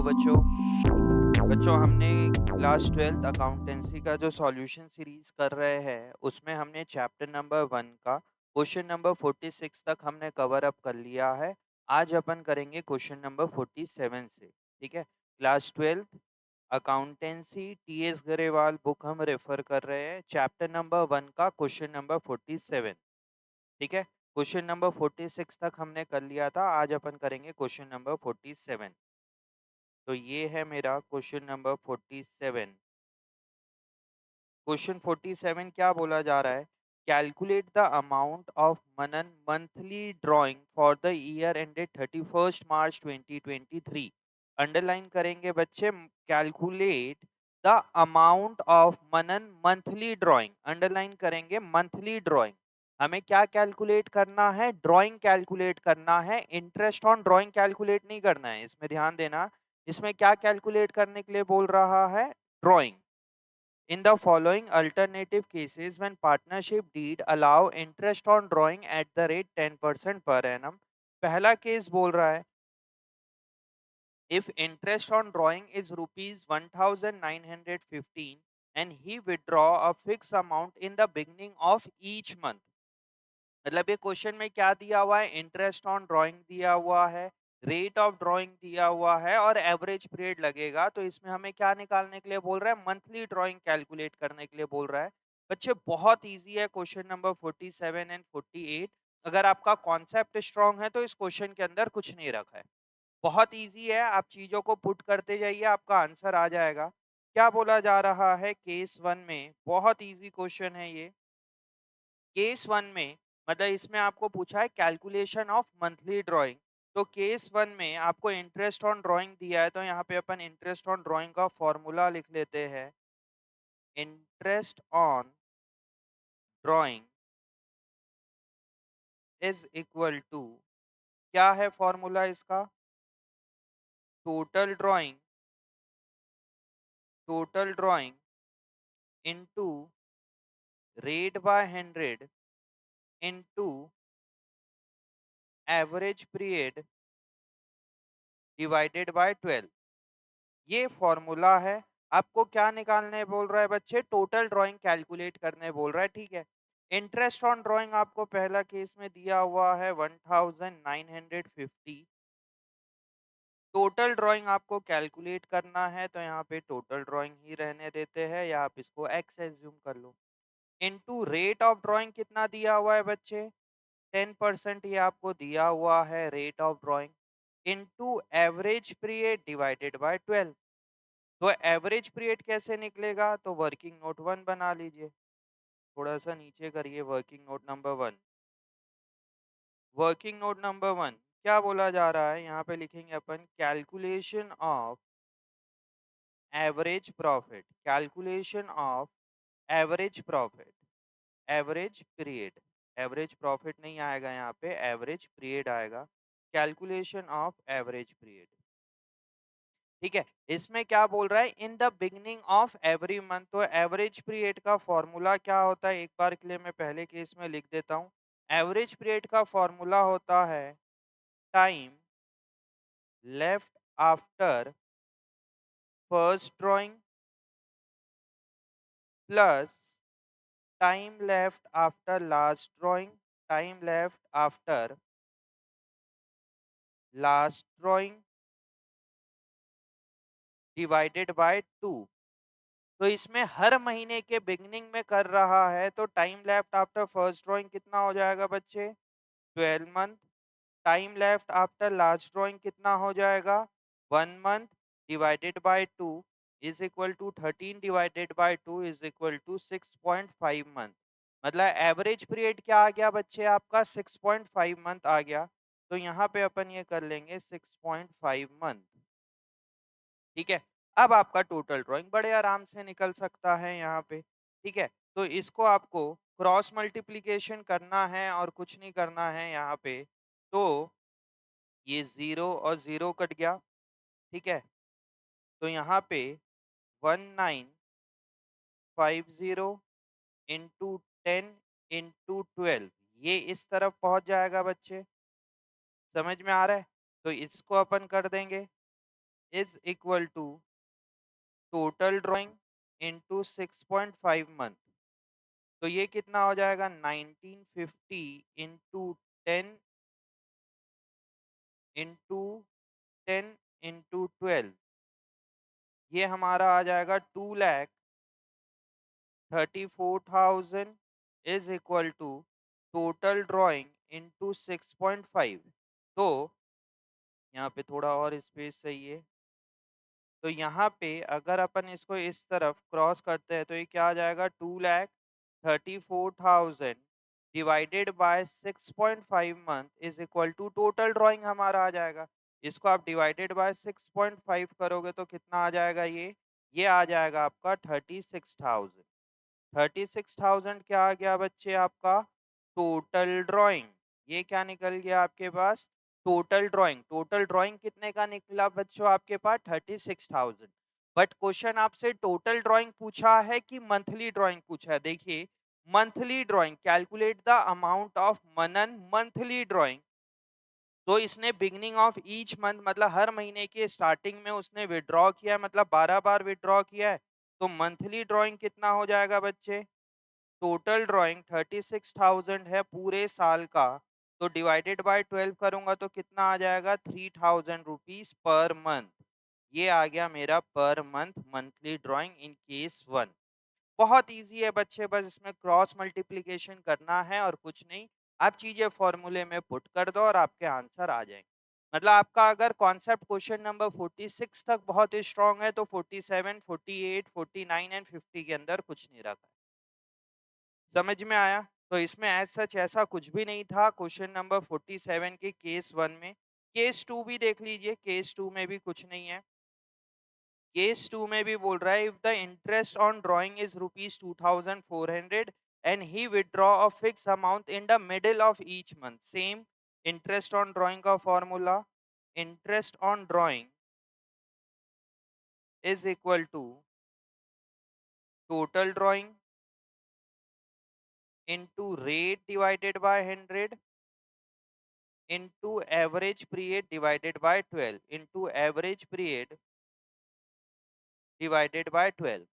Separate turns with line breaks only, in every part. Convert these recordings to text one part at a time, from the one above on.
बच्चों बच्चों हमने क्लास 12th अकाउंटेंसी का जो सॉल्यूशन सीरीज कर रहे हैं उसमें हमने चैप्टर नंबर 1 का क्वेश्चन नंबर 46 तक हमने कवर अप कर लिया है। आज अपन करेंगे क्वेश्चन नंबर 47 से। ठीक है, class 12th accountancy TS Grewal book हम रेफर कर रहे हैं, चैप्टर नंबर 1 का क्वेश्चन नंबर 47। ठीक है, क्वेश्चन नंबर 46 तक हमने कर लिया था, आज अपन करेंगे क्वेश्चन नंबर 47। तो ये है मेरा क्वेश्चन नंबर 47। क्वेश्चन 47 क्या बोला जा रहा है? Calculate the amount of Manan monthly drawing for the year ended 31 March 2023। Underline करेंगे बच्चे, calculate the amount of Manan monthly drawing, underline करेंगे मंथली ड्राइंग। हमें क्या कैलकुलेट करना है? ड्राइंग कैलकुलेट करना है, इंटरेस्ट ऑन ड्राइंग कैलकुलेट नहीं करना है। इसमें ध्यान देना, इसमें क्या कैलकुलेट करने के लिए बोल रहा है? Drawing. In the following alternative cases, when partnership deed allow interest on drawing at the rate 10% per annum, पहला केस बोल रहा है, if interest on drawing is rupees 1915 and he withdraw a fixed amount in the beginning of each month। मतलब ये question में क्या दिया हुआ है? इंटरेस्ट ऑन ड्राइंग दिया हुआ है, रेट ऑफ ड्राइंग दिया हुआ है और एवरेज पीरियड लगेगा। तो इसमें हमें क्या निकालने के लिए बोल रहा है? मंथली ड्राइंग कैलकुलेट करने के लिए बोल रहा है। बच्चे बहुत इजी है क्वेश्चन नंबर 47 एंड 48। अगर आपका कॉन्सेप्ट स्ट्रांग है तो इस क्वेश्चन के अंदर कुछ नहीं रखा है, बहुत इजी है। आप चीजों को पुट करते जाइए, आपका आंसर आ जाएगा। क्या बोला जा रहा है केस 1 में? बहुत इजी क्वेश्चन है ये। केस 1 में मतलब इसमें आपको पूछा है कैलकुलेशन ऑफ मंथली ड्राइंग। तो केस 1 में आपको इंटरेस्ट ऑन ड्राइंग दिया है, तो यहाँ पे अपन इंटरेस्ट ऑन ड्राइंग का फॉर्मूला लिख लेते हैं। Interest on drawing is equal to, क्या है फॉर्मूला इसका? Total drawing, total drawing into rate by 100 into average period divided by 12। ये फॉर्मूला है। आपको क्या निकालने बोल रहा है बच्चे? टोटल ड्राइंग कैलकुलेट करने बोल रहा है। ठीक है, इंटरेस्ट ऑन ड्राइंग आपको पहला केस में दिया हुआ है 1950। टोटल ड्राइंग आपको कैलकुलेट करना है, तो यहाँ पे टोटल ड्राइंग ही रहने देते हैं, या आप इसको एक्स एज्यूम कर लो। इनटू रेट ऑफ ड्राइंग कितना दिया हुआ है बच्चे? 10% ये आपको दिया हुआ है rate of drawing, into average period divided by 12। तो एवरेज पीरियड कैसे निकलेगा? तो वर्किंग नोट 1 बना लीजिए, थोड़ा सा नीचे करिए। Working note number 1, working note number 1 क्या बोला जा रहा है? यहाँ पे लिखेंगे अपन calculation of average profit, calculation of average profit, average period. Average profit नहीं आएगा यहाँ पे, एवरेज पीरियड आएगा। Calculation of average period. ठीक है, इसमें क्या बोल रहा है? In the beginning of every month. तो एवरेज पीरियड का फॉर्मूला क्या होता है? एक बार के लिए मैं पहले केस में लिख देता हूँ। एवरेज पीरियड का फॉर्मूला होता है time left after first drawing plus time left after last drawing, time left after last drawing divided by 2। तो इसमें हर महीने के बिगनिंग में कर रहा है, तो time left after first drawing कितना हो जाएगा बच्चे? 12 month. Time left after last drawing कितना हो जाएगा? 1 month divided by 2 is equal to 13 divided by 2 is equal to 6.5 month. मतलब एवरेज पीरियड क्या आ गया बच्चे? आपका 6.5 मंथ आ गया। तो यहाँ पे अपन ये कर लेंगे 6.5 मंथ। ठीक है, अब आपका टोटल ड्राइंग बड़े आराम से निकल सकता है यहाँ पे। ठीक है, तो इसको आपको क्रॉस मल्टीप्लीकेशन करना है और कुछ नहीं करना है यहाँ पे। तो ये 0 और 0 कट गया। ठीक है, तो यहाँ पे 1950 इंटू 10 इंटू 12 ये इस तरफ पहुंच जाएगा बच्चे। समझ में आ रहा है? तो इसको अपन कर देंगे, is equal to total drawing into 6.5 month. तो ये कितना हो जाएगा 1950 इंटू 10 इंटू 10 इंटू 12, ये हमारा आ जाएगा 2,34,000 is equal to total drawing into 6.5। तो यहाँ पे थोड़ा और स्पेस चाहिए। तो यहाँ पे अगर अपन इसको इस तरफ क्रॉस करते हैं तो ये क्या आ जाएगा 2,34,000 divided by 6.5 month is equal to total drawing हमारा आ जाएगा। इसको आप डिवाइडेड बाय 6.5 करोगे तो कितना आ जाएगा ये आ जाएगा आपका 36,000। 36,000 क्या आ गया बच्चे आपका टोटल ड्राइंग। ये क्या निकल गया आपके पास टोटल ड्राइंग। टोटल ड्राइंग कितने का निकला बच्चों आपके पास 36,000। बट क्वेश्चन आपसे टोटल ड्राइंग पूछा है कि मंथली ड्राइंग पूछा है। देखिए monthly drawing calculate the amount of Manan monthly drawing. तो इसने बिगनिंग ऑफ ईच मंथ मतलब हर महीने के स्टार्टिंग में उसने विड्रॉ किया है, मतलब 12 बार विड्रॉ किया है। तो मंथली ड्राइंग कितना हो जाएगा बच्चे टोटल ड्राइंग 36,000 है पूरे साल का। तो डिवाइडेड बाय 12 करूंगा तो कितना आ जाएगा 3,000 रुपीज पर मंथ। ये आ गया मेरा per month monthly drawing in case 1। बहुत इजी है बच्चे, बस इसमें क्रॉस मल्टीप्लिकेशन करना है और कुछ नहीं। आप चीजें फॉर्मूले में पुट कर दो और आपके आंसर आ जाएंगे। मतलब आपका अगर कॉन्सेप्ट क्वेश्चन नंबर 46 तक बहुत स्ट्रांग है तो 47, 48, 49 एंड 50 के अंदर कुछ नहीं रखा है। समझ में आया? तो इसमें एज सच ऐसा कुछ भी नहीं था क्वेश्चन नंबर 47 के केस 1 में। केस 2 भी देख लीजिए, केस 2 में भी कुछ नहीं है। केस 2 में भी बोल रहा है if the interest on drawing is ₹2,400 and he withdraw a fix amount in the middle of each month. Same interest on drawing का formula, interest on drawing is equal to total drawing into rate divided by 100 into average period divided by 12 into average period divided by 12।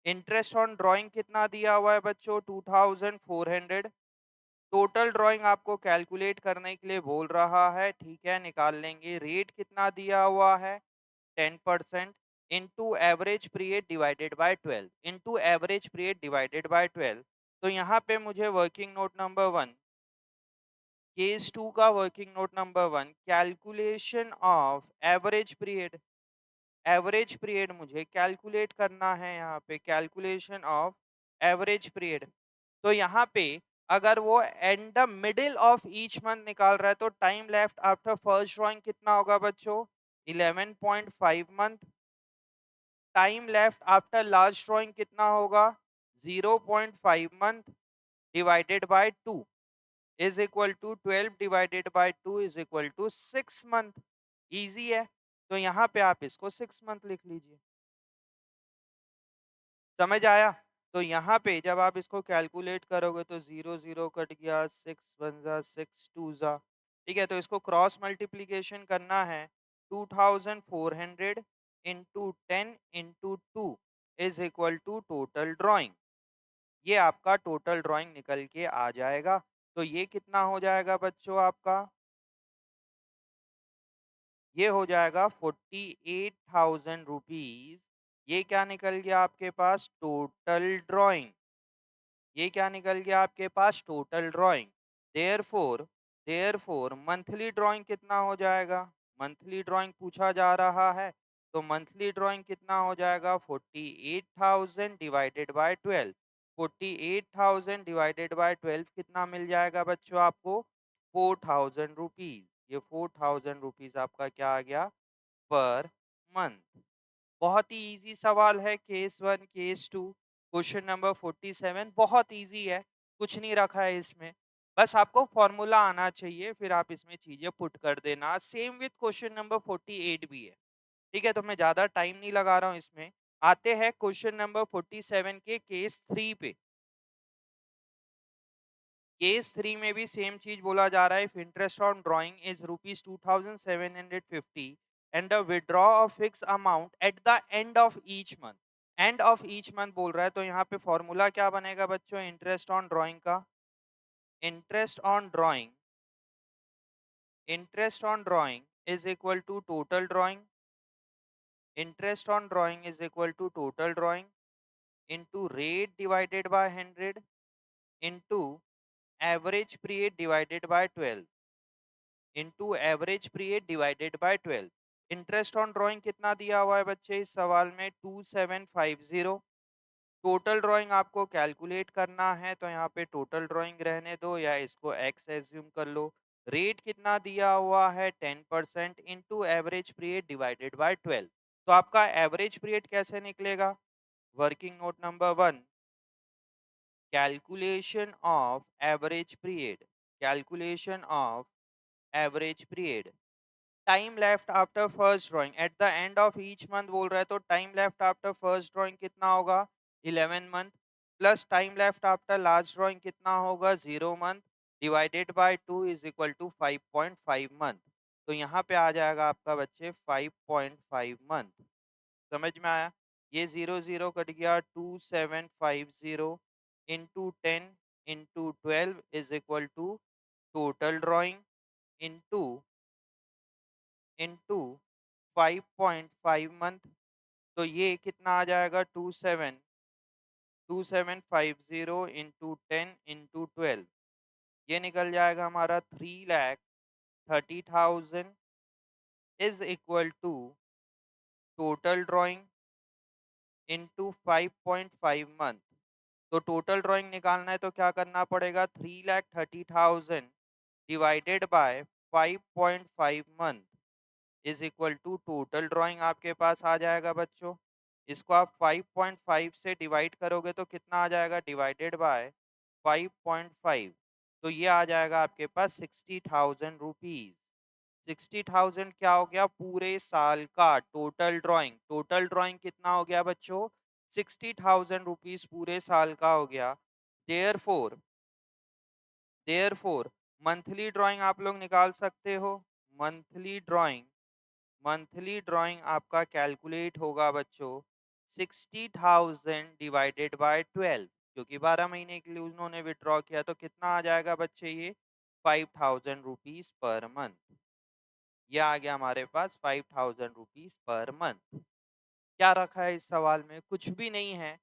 Interest on drawing कितना दिया हुआ है बच्चों 2,400। Total drawing आपको calculate करने के लिए बोल रहा है, ठीक है निकाल लेंगे। रेट कितना दिया हुआ है 10% into average period divided by 12 into average period divided by 12। तो यहाँ पे मुझे वर्किंग नोट नंबर 1 केस 2 का working note number 1 calculation of average period. Average period मुझे कैलकुलेट करना है, यहाँ पे कैलकुलेशन ऑफ एवरेज पीरियड। तो यहाँ पे अगर वो and the middle of each month निकाल रहा है तो time left after first drawing कितना होगा बच्चों 11.5 month. Time left after last drawing कितना होगा 0.5 month divided by 2 is equal to 12 divided by 2 is equal to 6 month. Easy है। तो यहाँ पे आप इसको 6 मंथ लिख लीजिए। समझ आया? तो यहाँ पे जब आप इसको कैलकुलेट करोगे तो 0 0 कट गया, 6 1 जा 6 2 जा, ठीक है। तो इसको क्रॉस मल्टीप्लिकेशन करना है 2,400 into 10 into 2 is equal to total drawing. ये आपका टोटल ड्राइंग निकल के आ जाएगा। तो ये कितना हो जाएगा बच्चों आपका, ये हो जाएगा 48,000 रुपीज। ये क्या निकल गया आपके पास टोटल ड्राइंग। ये क्या निकल गया आपके पास total drawing. Therefore therefore monthly drawing कितना हो जाएगा, मंथली ड्राइंग पूछा जा रहा है। तो मंथली ड्राइंग कितना हो जाएगा 48,000 डिवाइडेड बाय 12। 48,000 डिवाइडेड बाय 12 कितना मिल जाएगा बच्चों आपको 4,000 रुपीज। ये 4,000 रुपीज आपका क्या आ गया पर मंथ। बहुत ही इजी सवाल है केस 1 केस 2। क्वेश्चन नंबर 47 बहुत इजी है, कुछ नहीं रखा है इसमें। बस आपको फॉर्मूला आना चाहिए, फिर आप इसमें चीजें पुट कर देना। सेम विथ क्वेश्चन नंबर 48 भी है, ठीक है। तो मैं ज्यादा टाइम नहीं लगा रहा हूँ इसमें। आते हैं क्वेश्चन नंबर 47 के केस 3 पे। केस 3 में भी सेम चीज बोला जा रहा है। If interest on drawing is ₹2,750 and the withdraw of fix amount at the end of each month. And of each month बोल रहा है, तो यहाँ पे फॉर्मूला क्या बनेगा बच्चों इंटरेस्ट ऑन ड्राइंग का? Interest on drawing, interest on drawing is equal to total drawing, interest on drawing is equal to total drawing into rate divided by 100 into average period divided by 12 into average period divided by 12। Interest on drawing कितना दिया हुआ है बच्चे इस सवाल में? 2750। Total drawing आपको calculate करना है, तो यहाँ पे टोटल ड्राइंग रहने दो या इसको एक्स एज्यूम कर लो। रेट कितना दिया हुआ है? 10% into average period divided by 12। तो आपका एवरेज पीरियड कैसे निकलेगा? Working note number 1, calculation of average period, calculation of average period, time left after first drawing at the end of each month बोल रहा है, तो time left after first drawing कितना होगा? 11 month, plus time left after last drawing कितना होगा? 0 month, divided by 2 is equal to 5.5 month. तो यहाँ पे आ जाएगा आपका बच्चे 5.5 मंथ। समझ में आया? ये 0 0 कट गया, 2750 into 10 into 12 is equal to total drawing into into 5.5 month. तो ये कितना आ जाएगा? 2750 इंटू 10 इंटू 12, ये निकल जाएगा हमारा 3,30,000 is equal to total drawing into 5.5 month. तो टोटल ड्राइंग निकालना है तो क्या करना पड़ेगा? 3,30,000 divided by 5.5 month is equal to total drawing आपके पास आ जाएगा बच्चों। इसको आप 5.5 से डिवाइड करोगे तो कितना आ जाएगा? डिवाइडेड बाय 5.5, तो ये आ जाएगा आपके पास 60,000 रुपीज। 60,000 क्या हो गया? पूरे साल का टोटल ड्राइंग। टोटल ड्राइंग कितना हो गया बच्चों? 60,000 रुपीज पूरे साल का हो गया। Therefore, therefore monthly drawing आप लोग निकाल सकते हो। मंथली ड्राइंग, मंथली ड्राइंग आपका कैलकुलेट होगा बच्चों 60,000 डिवाइडेड बाय 12, क्योंकि 12 महीने के लिए उन्होंने विड्रॉ किया, तो कितना आ जाएगा बच्चे? ये 5,000 रुपीज पर मंथ। यह आ गया हमारे पास 5,000 रुपीज पर मंथ। क्या रखा है इस सवाल में? कुछ भी नहीं है,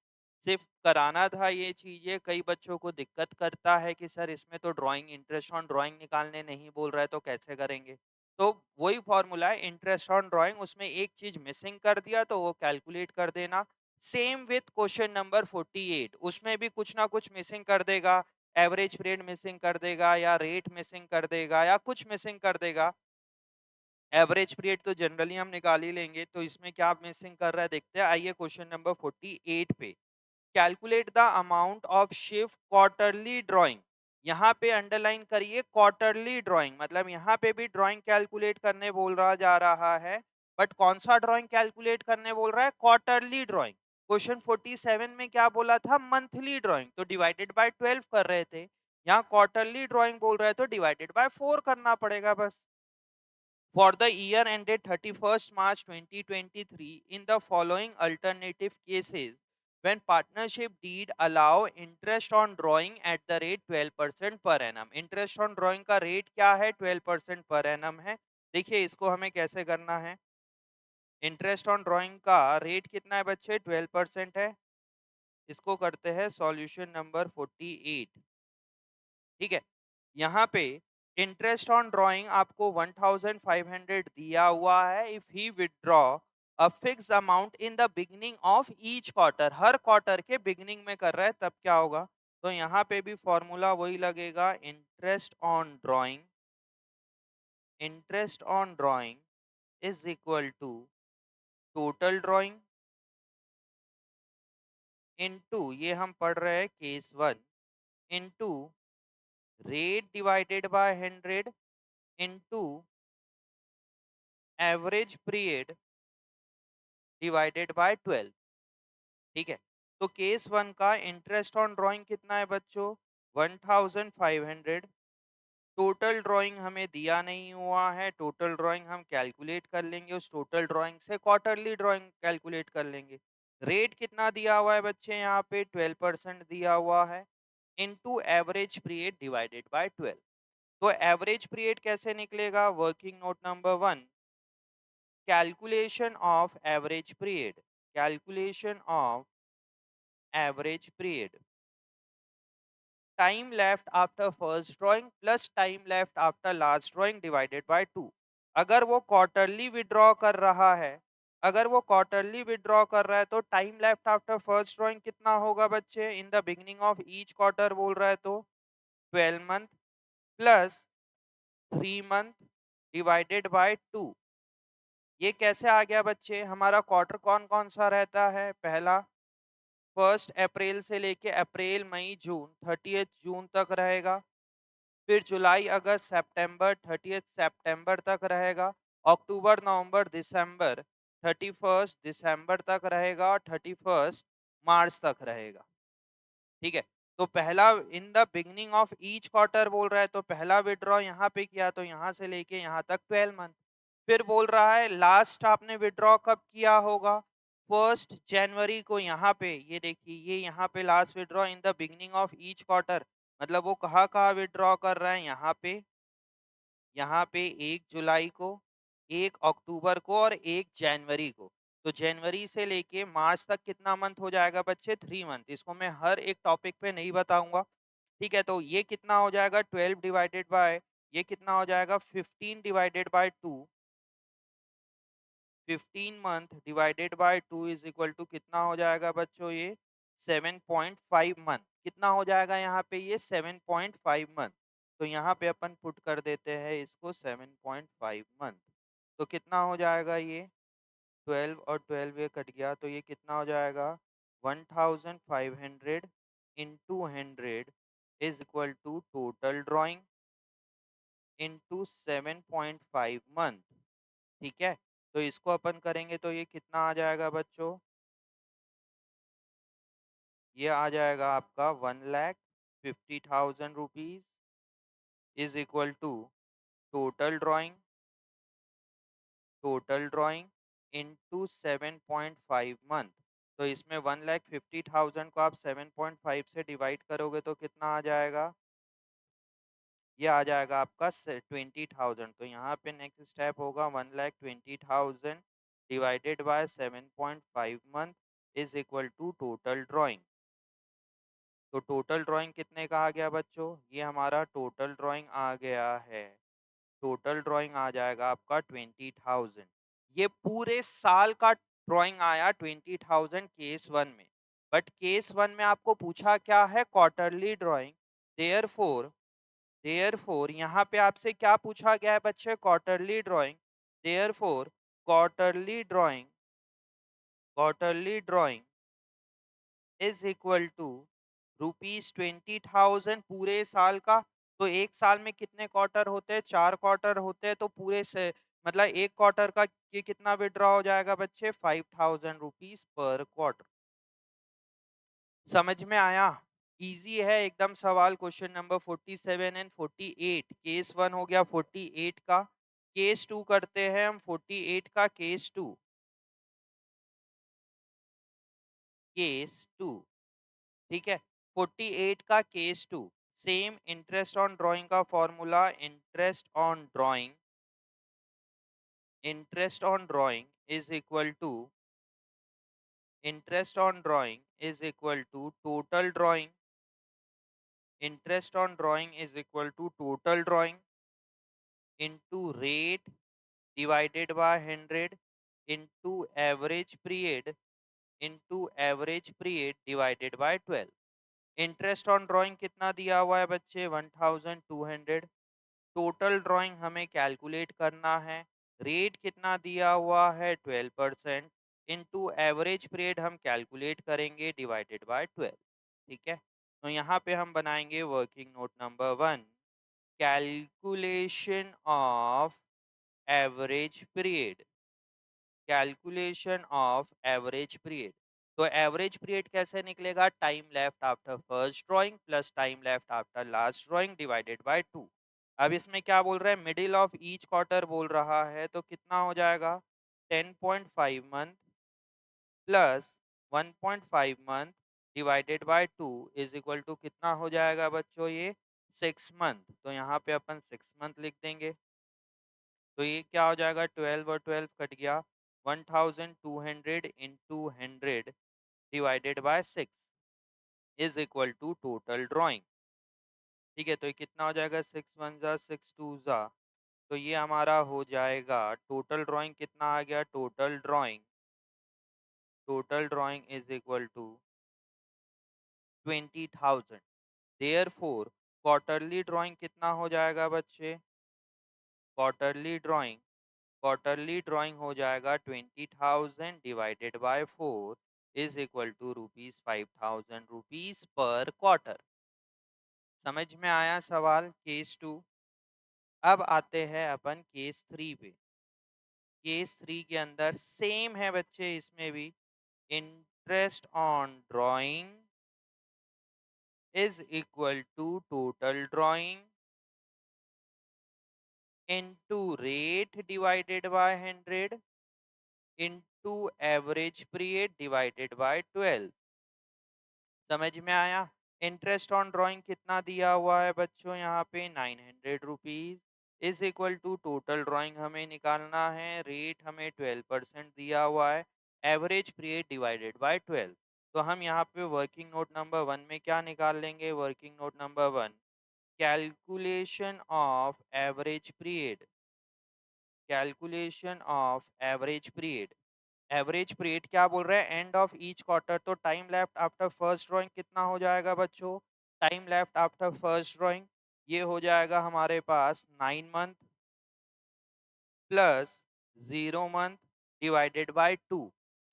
सिर्फ कराना था ये चीजें। कई बच्चों को दिक्कत करता है कि सर इसमें तो ड्राइंग, इंटरेस्ट ऑन ड्राइंग निकालने नहीं बोल रहा है, तो कैसे करेंगे? तो वही फॉर्मूला है इंटरेस्ट ऑन ड्राइंग, उसमें एक चीज मिसिंग कर दिया तो वो कैलकुलेट कर देना। सेम विथ क्वेश्चन नंबर 48, उसमें भी कुछ ना कुछ मिसिंग कर देगा। एवरेज पीरियड मिसिंग कर देगा, या रेट मिसिंग कर देगा, या कुछ मिसिंग कर देगा। एवरेज पीरियड तो जनरली हम निकाल ही लेंगे, तो इसमें क्या मिसिंग कर रहा है देखते हैं। आइए क्वेश्चन नंबर 48 पे, calculate the amount of shift quarterly drawing. यहाँ पे अंडरलाइन करिए क्वार्टरली ड्राइंग, मतलब यहाँ पे भी ड्राइंग कैलकुलेट करने बोल रहा जा रहा है, बट कौन सा ड्राइंग कैलकुलेट करने बोल रहा है? Quarterly drawing. क्वेश्चन 47 में क्या बोला था? मंथली ड्राइंग, तो डिवाइडेड बाय 12 कर रहे थे। यहाँ क्वार्टरली ड्राइंग बोल रहा है तो डिवाइडेड बाय 4 करना पड़ेगा बस। For the year ended 31st March 2023, in the following alternative cases, when partnership deed allow interest on drawing at the rate 12% per annum, interest on drawing का rate क्या है? 12% per annum है। देखिए इसको हमें कैसे करना है। इंटरेस्ट ऑन ड्राइंग का रेट कितना है बच्चे? 12% है। इसको करते हैं सॉल्यूशन नंबर 48। ठीक है, यहाँ पे इंटरेस्ट ऑन ड्राइंग आपको 1,500 दिया हुआ है if he withdraw a fix amount in the beginning of each quarter. Her quarter के बिगिनिंग में कर रहा है, तब क्या होगा? तो यहाँ पे भी फॉर्मूला वही लगेगा, interest on drawing, interest on drawing is equal to total drawing into, ये हम पढ़ रहे हैं case 1, into rate divided by 100 into average period divided by 12। ठीक है, तो केस 1 का इंटरेस्ट ऑन ड्राइंग कितना है बच्चों? 1,500 टोटल ड्राइंग हमें दिया नहीं हुआ है, टोटल ड्राइंग हम कैलकुलेट कर लेंगे, उस टोटल ड्राइंग से क्वार्टरली ड्राइंग कैलकुलेट कर लेंगे। रेट कितना दिया हुआ है बच्चे यहाँ पे 12% दिया हुआ है, into average period divided by 12। तो एवरेज पीरियड कैसे निकलेगा? Working note number 1, calculation of average period, calculation of average period, time left after first drawing plus time left after last drawing divided by 2। अगर वो quarterly withdraw कर रहा है, अगर वो क्वार्टरली विड्रॉ कर रहा है तो time left after first drawing कितना होगा बच्चे? In the beginning of each quarter बोल रहा है तो 12 month plus 3 month divided by 2। ये कैसे आ गया बच्चे? हमारा क्वार्टर कौन कौन सा रहता है? पहला 1 अप्रैल से लेके अप्रैल मई जून 30 जून तक रहेगा, फिर जुलाई अगस्त सितंबर 30 सितंबर तक रहेगा, अक्टूबर नवंबर दिसंबर 31 दिसंबर तक रहेगा और 31 मार्च तक रहेगा। ठीक है, तो पहला इन the beginning of each quarter बोल रहा है तो पहला विड्रॉ यहाँ पे किया तो यहाँ से लेके यहाँ तक 12 मंथ। फिर बोल रहा है लास्ट आपने विड्रॉ कब किया होगा? 1 जनवरी को। यहाँ पे ये देखिए, ये यहाँ पे last withdraw in the beginning of each quarter, मतलब वो कहाँ कहाँ विड्रॉ कर रहा है? यहाँ पे 1 जुलाई को, 1 अक्टूबर को और 1 जनवरी को। तो जनवरी से लेके मार्च तक कितना मंथ हो जाएगा बच्चे? 3 मंथ। इसको मैं हर एक टॉपिक पे नहीं बताऊंगा। ठीक है, तो ये कितना हो जाएगा? 12 डिवाइडेड बाय, ये कितना हो जाएगा? 15 divided by 2, 15 month divided by 2 is equal to कितना हो जाएगा बच्चों? ये 7.5 मंथ। कितना हो जाएगा यहाँ पे? ये 7.5 मंथ। तो यहाँ पे अपन पुट कर देते हैं इसको 7.5 मंथ। तो कितना हो जाएगा ये? 12 और 12 ये कट गया तो ये कितना हो जाएगा? 1500 into 100 is equal to total drawing into 7.5 month. ठीक है, तो इसको अपन करेंगे तो ये कितना आ जाएगा बच्चों? ये आ जाएगा आपका 1,50,000 rupees is equal to total drawing, total drawing into 7.5 month. तो इसमें 1,50,000 को आप 7.5 से डिवाइड करोगे तो कितना आ जाएगा? ये आ जाएगा आपका 20,000। तो यहाँ पे नेक्स्ट स्टेप होगा 1,20,000 divided by 7.5 month is equal to total drawing. तो टोटल ड्राइंग कितने का आ गया बच्चों? ये हमारा टोटल ड्राइंग आ गया है, टोटल ड्राइंग आ जाएगा आपका 20,000। ये पूरे साल का ड्राइंग आया 20,000 केस वन में। बट केस वन में आपको पूछा क्या है? Quarterly drawing. देयरफॉर, देयरफॉर यहाँ पे आपसे क्या पूछा गया है बच्चे? Quarterly drawing. Therefore quarterly drawing, quarterly drawing is equal to ₹20,000 पूरे साल का। तो एक साल में कितने क्वार्टर होते हैं? 4 क्वार्टर होते हैं। तो पूरे से मतलब एक क्वार्टर का ये कितना विड्रॉ हो जाएगा बच्चे? ₹5,000 पर क्वार्टर। समझ में आया? इजी है एकदम सवाल। Question number 47 and 48। Case one हो गया 48 का, केस टू करते हैं हम 48 का। Case two, case two. ठीक है, 48 का case two. Same interest on drawing का formula, interest on drawing, interest on drawing is equal to, interest on drawing is equal to total drawing, interest on drawing is equal to total drawing into rate divided by 100 into average period, into average period divided by 12। Interest on drawing कितना दिया हुआ है बच्चे? 1,200। Total drawing हमें calculate करना है। Rate कितना दिया हुआ है? 12%। इनटू एवरेज पीरियड हम कैलकुलेट करेंगे डिवाइडेड बाय 12। ठीक है, तो यहाँ पे हम बनाएंगे working note number 1, calculation of average period, calculation of average period. तो एवरेज पीरियड कैसे निकलेगा? Time left after first drawing plus time left after last drawing divided by 2। अब इसमें क्या बोल रहा है, मिडिल ऑफ ईच क्वार्टर बोल रहा है, तो कितना हो जाएगा 10.5 month plus 1.5 month divided by 2 is equal to कितना हो जाएगा बच्चों, ये 6 मंथ। तो यहाँ पे अपन 6 मंथ लिख देंगे। तो ये क्या हो जाएगा, 12 और 12 कट गया, 1200 into 100 divided by 6 is equal to total drawing. ठीक है, तो ये कितना हो जाएगा, 6 1 जा 6 2 जा, तो ये हमारा हो जाएगा टोटल ड्राइंग कितना आ गया, total drawing is equal to 20,000। Therefore quarterly drawing कितना हो जाएगा बच्चे, क्वार्टरली ड्राइंग हो जाएगा 20,000 divided by 4 is equal to rupees 5,000 rupees per quarter. समझ में आया सवाल केस 2। अब आते हैं अपन केस 3 पे। केस 3 के अंदर सेम है बच्चे, इसमें भी interest on drawing is equal to total drawing into rate divided by 100 into average period divided by 12। समझ में आया। इंटरेस्ट ऑन ड्राइंग कितना दिया हुआ है बच्चों, यहाँ पे 900 rupees is equal to total drawing हमें निकालना है, रेट हमें 12% दिया हुआ है, एवरेज पीरियड डिवाइडेड बाय 12। तो हम यहाँ पे वर्किंग नोट नंबर 1 में क्या निकाल लेंगे, working note number 1, calculation of average period, calculation of average period. Average period क्या बोल रहे हैं, एंड ऑफ ईच क्वार्टर, तो time left after first drawing कितना हो जाएगा बच्चों, time left after first drawing ये हो जाएगा हमारे पास 9 month plus 0 month divided by 2,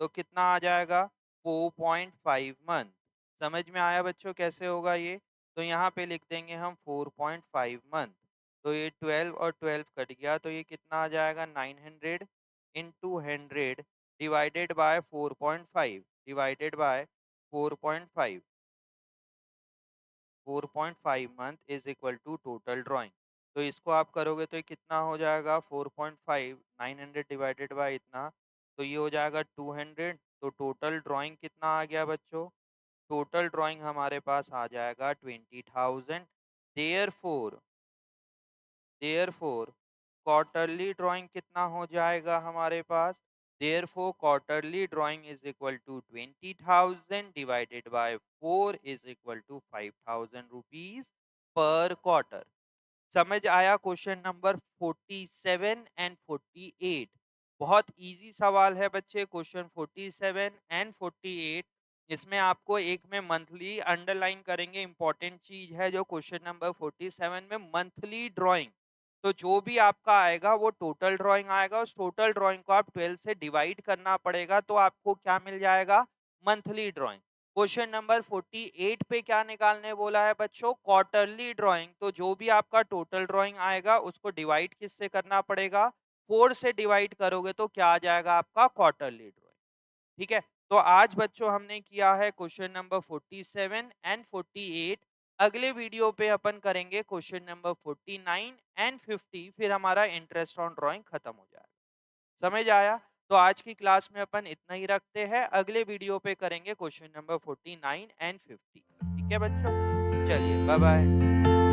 तो कितना आ जाएगा 4.5 मंथ। समझ में आया बच्चों कैसे होगा ये, तो यहाँ पे लिख देंगे हम 4.5 मंथ। तो ये 12 और 12 कट गया, तो ये कितना आ जाएगा 900 into 100 divided by 4.5 divided by 4.5, 4.5 month is equal to total drawing. तो इसको आप करोगे तो ये कितना हो जाएगा 4.5, 900 डिवाइडेड बाय इतना, तो ये हो जाएगा 200। तो टोटल ड्राइंग कितना आ गया बच्चों, टोटल ड्राइंग हमारे पास आ जाएगा 20,000। Therefore therefore quarterly drawing कितना हो जाएगा हमारे पास, therefore quarterly drawing is equal to 20,000 divided by 4 is equal to 5,000 rupees per quarter. समझ आया क्वेश्चन नंबर 47 एंड 48। बहुत इजी सवाल है बच्चे, क्वेश्चन 47 एंड 48। इसमें आपको एक में मंथली अंडरलाइन करेंगे, इंपॉर्टेंट चीज है जो क्वेश्चन नंबर 47 में मंथली ड्राइंग। तो जो भी आपका आएगा वो टोटल ड्राइंग आएगा, उस टोटल ड्राइंग को आप 12 से डिवाइड करना पड़ेगा, तो आपको क्या मिल जाएगा, मंथली ड्राइंग। क्वेश्चन नंबर 48 पे क्या निकालने बोला है बच्चों, क्वार्टरली ड्राइंग। तो जो भी आपका टोटल ड्राइंग आएगा उसको डिवाइड किससे करना पड़ेगा, 4 से डिवाइड करोगे तो क्या आ जाएगा आपका क्वार्टरली ड्राइंग। ठीक है, तो आज बच्चों हमने किया है क्वेश्चन नंबर 47 एंड 48। अगले वीडियो पे अपन करेंगे क्वेश्चन नंबर 49 एंड 50, फिर हमारा इंटरेस्ट ऑन ड्राइंग खत्म हो जाएगा। समझ आया। तो आज की क्लास में अपन इतना ही रखते हैं, अगले वीडियो पे करेंगे क्वेश्चन नंबर 49 एंड 50। ठीक है बच्चों, चलिए बाय बाय।